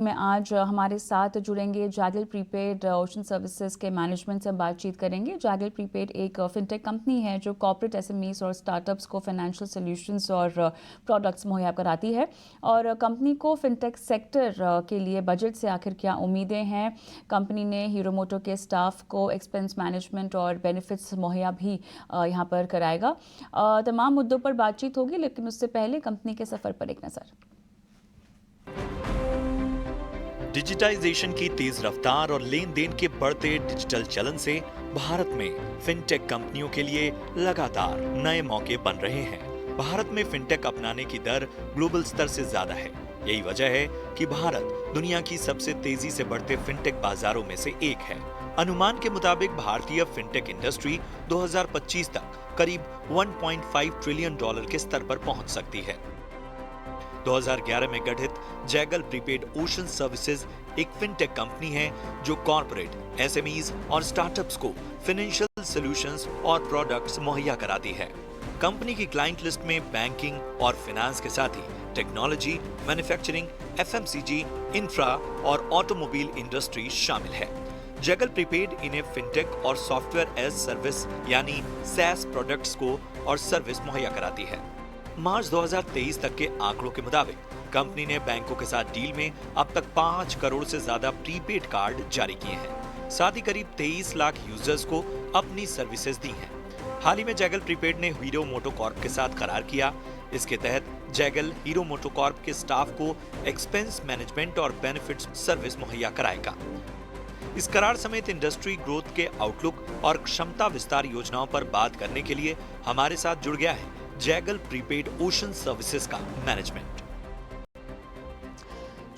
में आज हमारे साथ जुड़ेंगे जैगल प्रीपेड ओशन सर्विसेज के मैनेजमेंट से हम बातचीत करेंगे। जैगल प्रीपेड एक फिनटेक कंपनी है जो कॉर्पोरेट एसएमईज और स्टार्टअप्स को फाइनेंशियल सॉल्यूशंस और प्रोडक्ट्स मुहैया कराती है। और कंपनी को फिनटेक सेक्टर के लिए बजट से आखिर क्या उम्मीदें हैं। कंपनी ने हीरो मोटो के स्टाफ को एक्सपेंस मैनेजमेंट और बेनिफिट्स मुहैया भी यहाँ पर कराएगा। तमाम मुद्दों पर बातचीत होगी, लेकिन उससे पहले कंपनी के सफ़र पर एक नज़र। डिजिटाइजेशन की तेज रफ्तार और लेन देन के बढ़ते डिजिटल चलन से भारत में फिनटेक कंपनियों के लिए लगातार नए मौके बन रहे हैं। भारत में फिनटेक अपनाने की दर ग्लोबल स्तर से ज्यादा है। यही वजह है कि भारत दुनिया की सबसे तेजी से बढ़ते फिनटेक बाजारों में से एक है। अनुमान के मुताबिक भारतीय फिनटेक इंडस्ट्री 2025 तक करीब 1.5 ट्रिलियन डॉलर के स्तर पर पहुंच सकती है। 2011 में गठित जैगल प्रीपेड ओशन सर्विसेज एक फिनटेक कंपनी है जो कॉर्पोरेट एसएमईज और स्टार्टअप्स को फाइनेंशियल सॉल्यूशंस और प्रोडक्ट्स मुहैया कराती है। कंपनी की क्लाइंट लिस्ट में बैंकिंग और फाइनेंस के साथ ही टेक्नोलॉजी, मैन्युफैक्चरिंग, एफएमसीजी, इंफ्रा और ऑटोमोबाइल इंडस्ट्री शामिल है। जैगल प्रीपेड इन्हें फिनटेक और सॉफ्टवेयर एज सर्विस यानी सैस प्रोडक्ट्स को और सर्विस मुहैया कराती है। मार्च 2023 तक के आंकड़ों के मुताबिक कंपनी ने बैंकों के साथ डील में अब तक 5 करोड़ से ज्यादा प्रीपेड कार्ड जारी किए हैं। साथ ही करीब 23 लाख यूजर्स को अपनी सर्विसेज दी हैं। हाल ही में जैगल प्रीपेड ने हीरो मोटो कॉर्प के साथ करार किया। इसके तहत जैगल हीरो मोटो कॉर्प के स्टाफ को एक्सपेंस मैनेजमेंट और बेनिफिट्स सर्विस मुहैया कराएगा। इस करार समेत इंडस्ट्री ग्रोथ के आउटलुक और क्षमता विस्तार योजनाओं पर बात करने के लिए हमारे साथ जुड़ गया है जैगल प्रीपेड ओशन सर्विसेज का मैनेजमेंट।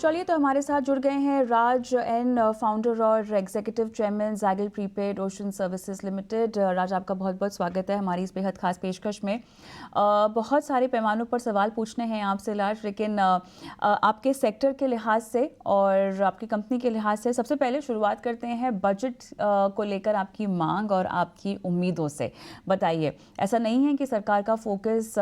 चलिए, तो हमारे साथ जुड़ गए हैं राज एन, फाउंडर और executive chairman Zaggle prepaid ocean services limited. Raj, आपका बहुत बहुत स्वागत है हमारी इस बेहद खास पेशकश में। बहुत सारे पैमानों पर सवाल पूछने हैं आपसे राज, लेकिन आपके सेक्टर के लिहाज से और आपकी कंपनी के लिहाज से सबसे पहले शुरुआत करते हैं बजट को लेकर आपकी मांग और आपकी उम्मीदों से। बताइए, ऐसा नहीं है कि सरकार का फोकस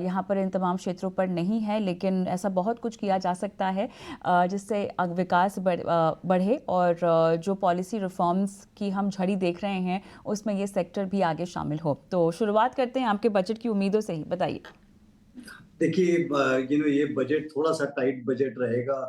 यहाँ पर इन तमाम क्षेत्रों पर नहीं है, लेकिन ऐसा बहुत कुछ किया जा सकता है जिससे विकास बढ़े और जो पॉलिसी रिफॉर्म्स की हम झड़ी देख रहे हैं उसमें ये सेक्टर भी आगे शामिल हो। तो शुरुआत करते हैं आपके बजट की उम्मीदों से ही। बताइए। देखिए, ये बजट थोड़ा सा टाइट बजट रहेगा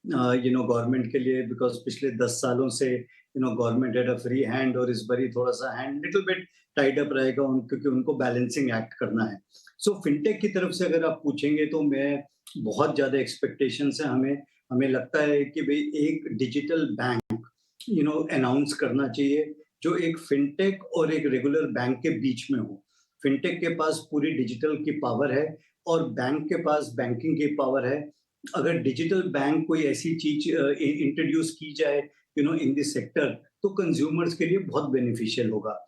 गवर्नमेंट के लिए, बिकॉज पिछले 10 सालों से government had a free hand और इस बारी थोड़ा सा hand little bit tight up रहेगा क्योंकि उनको बैलेंसिंग एक्ट करना है। सो फिनटेक की तरफ से अगर आप पूछेंगे तो मैं बहुत ज्यादा एक्सपेक्टेशंस है। हमें हमें लगता है कि भाई एक डिजिटल बैंक अनाउंस करना चाहिए जो एक फिनटेक और एक रेगुलर बैंक के बीच में हो। फिनटेक के पास पूरी डिजिटल की पावर है और बैंक के पास बैंकिंग की पावर है। अगर डिजिटल बैंक कोई ऐसी चीज इंट्रोड्यूस की जाए इन दिस सेक्टर, तो कंज्यूमर्स के लिए बहुत बेनिफिशियल होगा।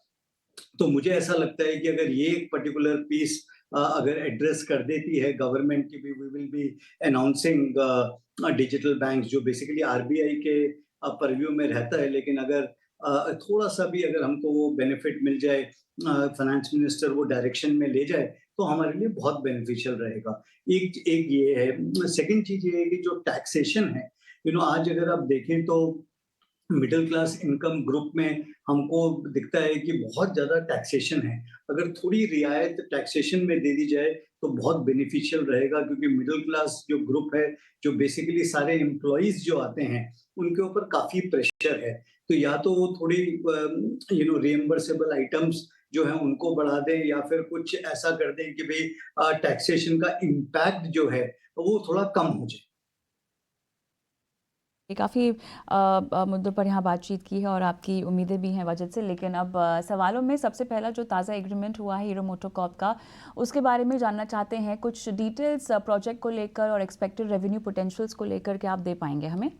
तो मुझे ऐसा लगता है कि अगर ये एक पर्टिकुलर पीस अगर एड्रेस कर देती है गवर्नमेंट की भी, we will be announcing digital bank जो बेसिकली आरबीआई के परव्यू में रहता है। लेकिन अगर थोड़ा सा भी अगर हमको वो बेनिफिट मिल जाए, फाइनेंस मिनिस्टर वो डायरेक्शन में ले जाए, तो हमारे लिए बहुत बेनिफिशियल रहेगा। एक एक ये है। सेकंड चीज ये है कि जो टैक्सेशन है, आज अगर आप देखें तो मिडिल क्लास इनकम ग्रुप में हमको दिखता है कि बहुत ज़्यादा टैक्सेशन है। अगर थोड़ी रियायत टैक्सेशन में दे दी जाए तो बहुत बेनिफिशियल रहेगा, क्योंकि मिडिल क्लास जो ग्रुप है, जो बेसिकली सारे एम्प्लॉइज़ जो आते हैं, उनके ऊपर काफ़ी प्रेशर है। तो या तो वो थोड़ी रिइम्बर्सेबल आइटम्स जो हैं उनको बढ़ा दें, या फिर कुछ ऐसा कर दें कि भई टैक्सेशन का इम्पैक्ट जो है वो थोड़ा कम हो जाए। काफ़ी मुद्दों पर यहाँ बातचीत की है और आपकी उम्मीदें भी हैं बजट से, लेकिन अब सवालों में सबसे पहला जो ताज़ा एग्रीमेंट हुआ है हीरो मोटो कॉर्प का, उसके बारे में जानना चाहते हैं। कुछ डिटेल्स प्रोजेक्ट को लेकर और एक्सपेक्टेड रेवेन्यू पोटेंशियल्स को लेकर क्या आप दे पाएंगे हमें?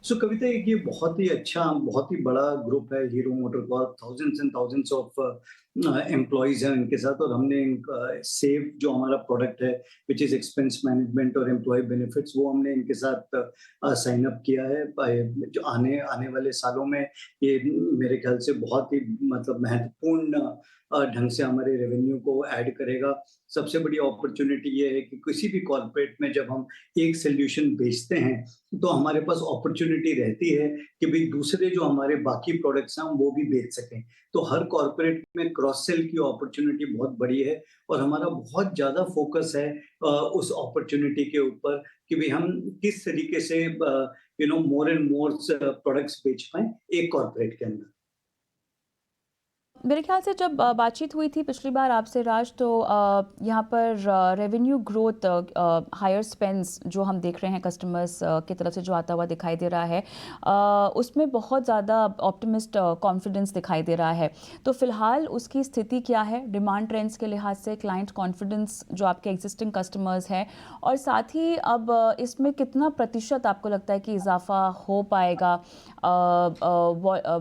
सो कविता, एक ये बहुत ही अच्छा, बहुत ही बड़ा ग्रुप है hero motor Corp. Thousands and thousands of employees हैं उनके साथ, और हमने इनका सेव जो हमारा प्रोडक्ट है विच इज़ एक्सपेंस मैनेजमेंट और एम्प्लॉय बेनिफिट्स, वो हमने इनके साथ साइन अप किया है। जो आने आने वाले सालों में ये मेरे ख्याल से बहुत ही मतलब महत्वपूर्ण ढंग से हमारे रेवेन्यू को ऐड करेगा। सबसे बड़ी अपॉर्चुनिटी ये है कि किसी भी कॉर्पोरेट में जब हम एक सॉल्यूशन बेचते हैं, तो हमारे पास अपॉर्चुनिटी रहती है कि भाई दूसरे जो हमारे बाकी प्रोडक्ट्स हैं हम वो भी बेच सकें। तो हर कॉर्पोरेट में क्रॉस सेल की अपॉर्चुनिटी बहुत बड़ी है, और हमारा बहुत ज़्यादा फोकस है उस अपॉर्चुनिटी के ऊपर कि भाई हम किस तरीके से मोर एंड मोर प्रोडक्ट्स बेच पाएँ एक कॉर्पोरेट के अंदर। मेरे ख्याल से जब बातचीत हुई थी पिछली बार आपसे राज, तो यहाँ पर रेवेन्यू ग्रोथ, हायर स्पेंड्स जो हम देख रहे हैं कस्टमर्स की तरफ से जो आता हुआ दिखाई दे रहा है, उसमें बहुत ज़्यादा ऑप्टिमिस्ट कॉन्फिडेंस दिखाई दे रहा है। तो फिलहाल उसकी स्थिति क्या है डिमांड ट्रेंड्स के लिहाज से, क्लाइंट कॉन्फिडेंस जो आपके एग्जिस्टिंग कस्टमर्स हैं, और साथ ही अब इसमें कितना प्रतिशत आपको लगता है कि इजाफा हो पाएगा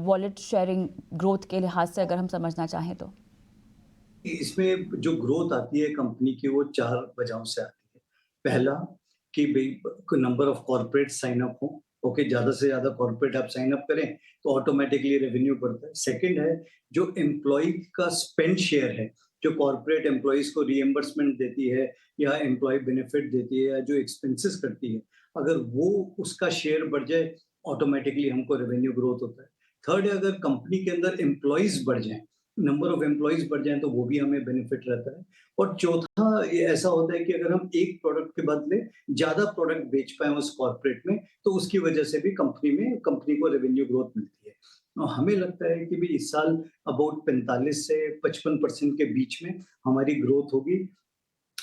वॉलेट शेयरिंग ग्रोथ के लिहाज से, अगर हम समझना चाहें तो? इसमें जो ग्रोथ आती है कंपनी की वो 4 वजहों से आती है। पहला कि भई number of corporate sign up हो, ओके, ज़्यादा से ज़्यादा कॉर्पोरेट आप साइन अप करें तो ऑटोमैटिकली रेवेन्यू बढ़ता है। सेकंड है जो एम्प्लॉयी का स्पेंड शेयर है, जो कॉर्पोरेट एम्प्लॉइज़ को रिइंबर्समेंट देती है या एम्प्लॉयी बेनिफिट देती है या जो एक्सपेंसेस करती है, अगर वो उसका शेयर बढ़ जाए, ऑटोमैटिकली हमको रेवेन्यू ग्रोथ होता है। थर्ड है अगर कंपनी के अंदर एम्प्लॉइज़ बढ़ जाएँ, नंबर ऑफ एम्प्लॉइज बढ़ जाएं तो वो भी हमें बेनिफिट रहता है। और चौथा ये ऐसा होता है कि अगर हम एक प्रोडक्ट के बदले ज्यादा प्रोडक्ट बेच पाए उस कॉर्पोरेट में, तो उसकी वजह से भी कंपनी को रेवेन्यू ग्रोथ मिलती है। और हमें लगता है कि भी इस साल अबाउट 45 से 55% के बीच में हमारी ग्रोथ होगी।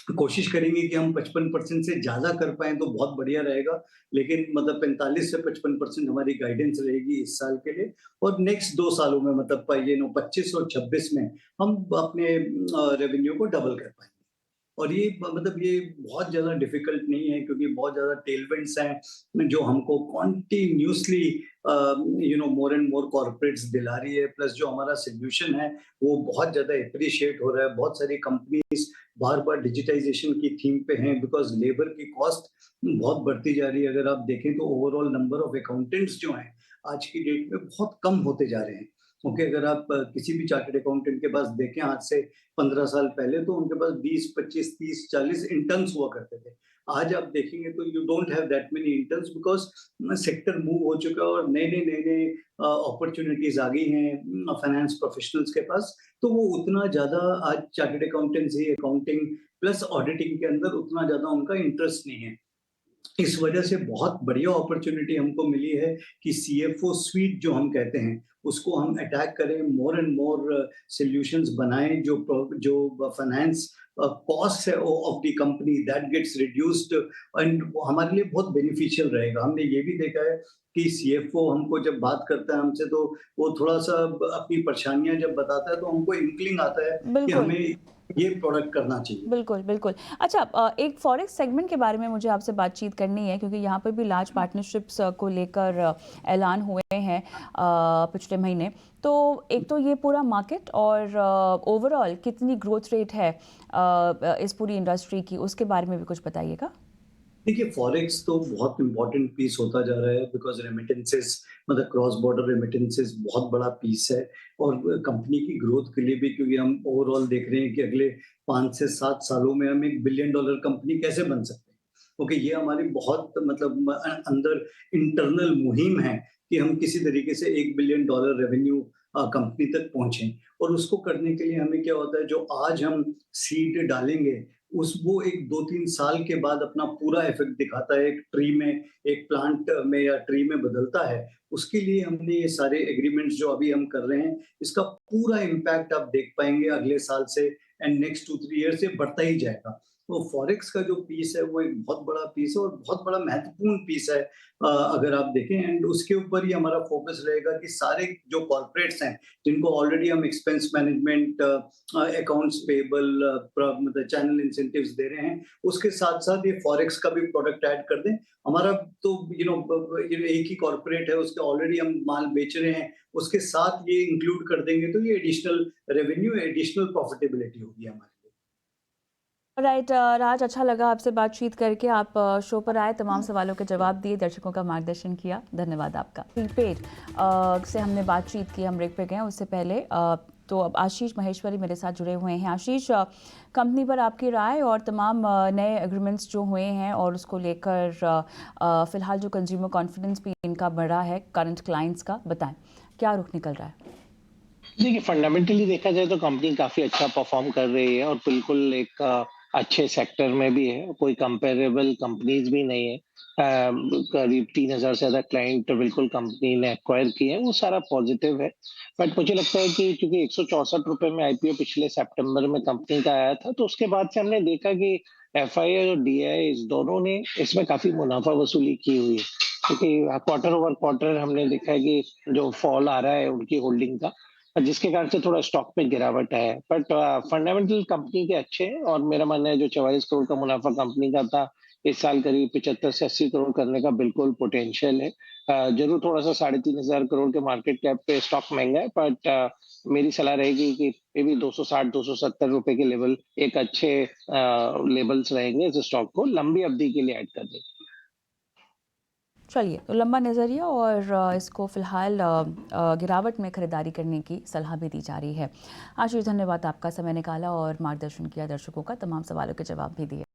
कोशिश करेंगे कि हम 55% से ज़्यादा कर पाएँ तो बहुत बढ़िया रहेगा, लेकिन मतलब 45 से 55% हमारी गाइडेंस रहेगी इस साल के लिए, और नेक्स्ट 2 सालों में मतलब 25 और 26 में हम अपने रेवेन्यू को डबल कर पाएँगे। और ये मतलब ये बहुत ज़्यादा डिफ़िकल्ट नहीं है, क्योंकि बहुत ज़्यादा टेलविंड्स हैं जो हमको continuously more and more corporates दिला रही है। प्लस जो हमारा सॉल्यूशन है वो बहुत ज़्यादा एप्रिशिएट हो रहा है। बहुत सारी कंपनीज़ बार-बार डिजिटाइज़ेशन की थीम पे हैं, बिकॉज़ लेबर की कॉस्ट बहुत बढ़ती जा रही है। अगर आप देखें तो ओवरऑल नंबर ऑफ अकाउंटेंट्स जो हैं आज की डेट में बहुत कम होते जा रहे हैं। ओके, अगर आप किसी भी चार्टर्ड अकाउंटेंट के पास देखें आज से 15 साल पहले, तो उनके पास 20, 25, 30, 40 इंटर्न्स हुआ करते थे। आज आप देखेंगे तो you don't have that many interns, because sector move हो चुका है और नए-नए अपॉर्च्युनिटीज़ आ गई हैं फाइनेंस प्रोफेशनल्स के पास। तो वो उतना ज़्यादा आज chartered accountancy, accounting plus auditing के अंदर उतना ज़्यादा उनका इंटरेस्ट नहीं है। इस वजह से बहुत बढ़िया अपॉर्च्युनिटी हमको मिली है कि सीएफओ स्वीट जो हम कहते हैं, उसको हम अटैक करें, मोर एंड मोर सॉल्यूशंस बनाएँ, जो फाइनेंस कॉस्ट है of the company that gets reduced, and वो हमारे लिए बहुत बेनिफिशियल रहेगा। हमने ये भी देखा है कि सीएफओ हमको जब बात करता है हमसे, तो वो थोड़ा-सा अपनी परेशानियाँ जब बताता है तो हमको इन्क्लिंग आता है कि बिल्कुल। हमें ये प्रोडक्ट करना चाहिए। बिल्कुल, बिल्कुल। अच्छा, एक फॉरेक्स सेगमेंट के बारे में मुझे आपसे बातचीत करनी है, क्योंकि यहाँ पे भी लार्ज पार्टनरशिप्स को लेकर ऐलान हुए हैं पिछले महीने। तो एक तो ये पूरा मार्केट, और ओवरऑल कितनी ग्रोथ रेट है इस पूरी इंडस्ट्री की, उसके बारे में भी कुछ बताइएगा? देखिए, फॉरेक्स तो बहुत इम्पोर्टेंट पीस होता जा रहा है, बिकॉज़ रेमिटेंसेस मतलब क्रॉस बॉर्डर रेमिटेंसेस बहुत बड़ा पीस है, और कंपनी की ग्रोथ के लिए भी, क्योंकि हम ओवरऑल देख रहे हैं कि अगले 5 से 7 सालों में हम एक बिलियन डॉलर कंपनी कैसे बन सकते हैं। ओके, ये हमारी बहुत मतलब अंदर इंटरनल मुहिम है कि हम किसी तरीके से 1 बिलियन डॉलर रेवेन्यू कंपनी तक पहुँचे, और उसको करने के लिए हमें क्या होता है, जो आज हम सीड डालेंगे उस वो एक 2-3 साल के बाद अपना पूरा इफ़ेक्ट दिखाता है, एक ट्री में, एक प्लांट में या ट्री में बदलता है। उसके लिए हमने ये सारे एग्रीमेंट्स जो अभी हम कर रहे हैं, इसका पूरा इम्पैक्ट आप देख पाएँगे अगले साल से, एंड नेक्स्ट 2-3 ईयर से बढ़ता ही जाएगा। तो फॉरेक्स का जो पीस है वो एक बहुत बड़ा पीस है और बहुत बड़ा महत्वपूर्ण पीस है, अगर आप देखें, एंड उसके ऊपर ही हमारा फोकस रहेगा कि सारे जो कॉर्पोरेट्स हैं जिनको ऑलरेडी हम एक्सपेंस मैनेजमेंट, अकाउंट्स पेबल, मतलब चैनल इंसेंटिव्स दे रहे हैं, उसके साथ साथ ये फॉरेक्स का भी प्रोडक्ट ऐड कर दें। हमारा तो एक ही कॉर्पोरेट है, उसके ऑलरेडी हम माल बेच रहे हैं, उसके साथ ये इंक्लूड कर देंगे तो ये एडिशनल रेवेन्यू, एडिशनल प्रॉफिटेबिलिटी होगी हमारे लिए। राइट राज, अच्छा लगा आपसे बातचीत करके। आप शो पर आए, तमाम सवालों के जवाब दिए, दर्शकों का मार्गदर्शन किया, धन्यवाद आपका। प्रीपेड से हमने बातचीत की, हम ब्रेक पे गए उससे पहले तो अब आशीष महेश्वरी मेरे साथ जुड़े हुए हैं। आशीष, कंपनी पर आपकी राय और तमाम नए एग्रीमेंट्स जो हुए हैं और उसको लेकर फिलहाल जो कंज्यूमर कॉन्फिडेंस भी इनका बढ़ा है करंट क्लाइंट्स का, बताएं क्या रुख निकल रहा है? देखिए, फंडामेंटली देखा जाए तो कंपनी काफ़ी अच्छा परफ़ॉर्म कर रही है और बिल्कुल एक अच्छे सेक्टर में भी है, कोई कंपेरेबल कंपनीज़ भी नहीं है। करीब 3,000 से ज़्यादा क्लाइंट बिल्कुल कंपनी ने एक्वायर किए हैं, वो सारा पॉज़िटिव है। बट मुझे लगता है कि चूँकि ₹164 में आईपीओ पिछले सितंबर में कंपनी का आया था, तो उसके बाद से हमने देखा कि एफआईआई और डीआईआई इस दोनों ने इसमें काफ़ी मुनाफ़ा वसूली की हुई है। क्योंकि क्वार्टर ओवर क्वार्टर हमने देखा है कि जो फॉल आ रहा है उनकी होल्डिंग का, जिसके कारण से थोड़ा स्टॉक में गिरावट है। बट फंडामेंटल कंपनी के अच्छे हैं और मेरा मानना है जो 44 करोड़ का मुनाफा कंपनी का था, इस साल करीब 75 से 80 करोड़ करने का बिल्कुल पोटेंशियल है। ज़रूर थोड़ा-सा 3,500 करोड़ के मार्केट कैप पे स्टॉक महँगा है, बट मेरी सलाह रहेगी कि मे बी ₹260-270 के लेवल एक अच्छे लेवल्स रहेंगे इस स्टॉक को लंबी अवधि के लिए ऐड करने के। चलिए, तो लंबा नज़रिया और इसको फ़िलहाल गिरावट में खरीदारी करने की सलाह भी दी जा रही है। आशीष, धन्यवाद, आपका समय निकाला और मार्गदर्शन किया, दर्शकों का तमाम सवालों के जवाब भी दिए।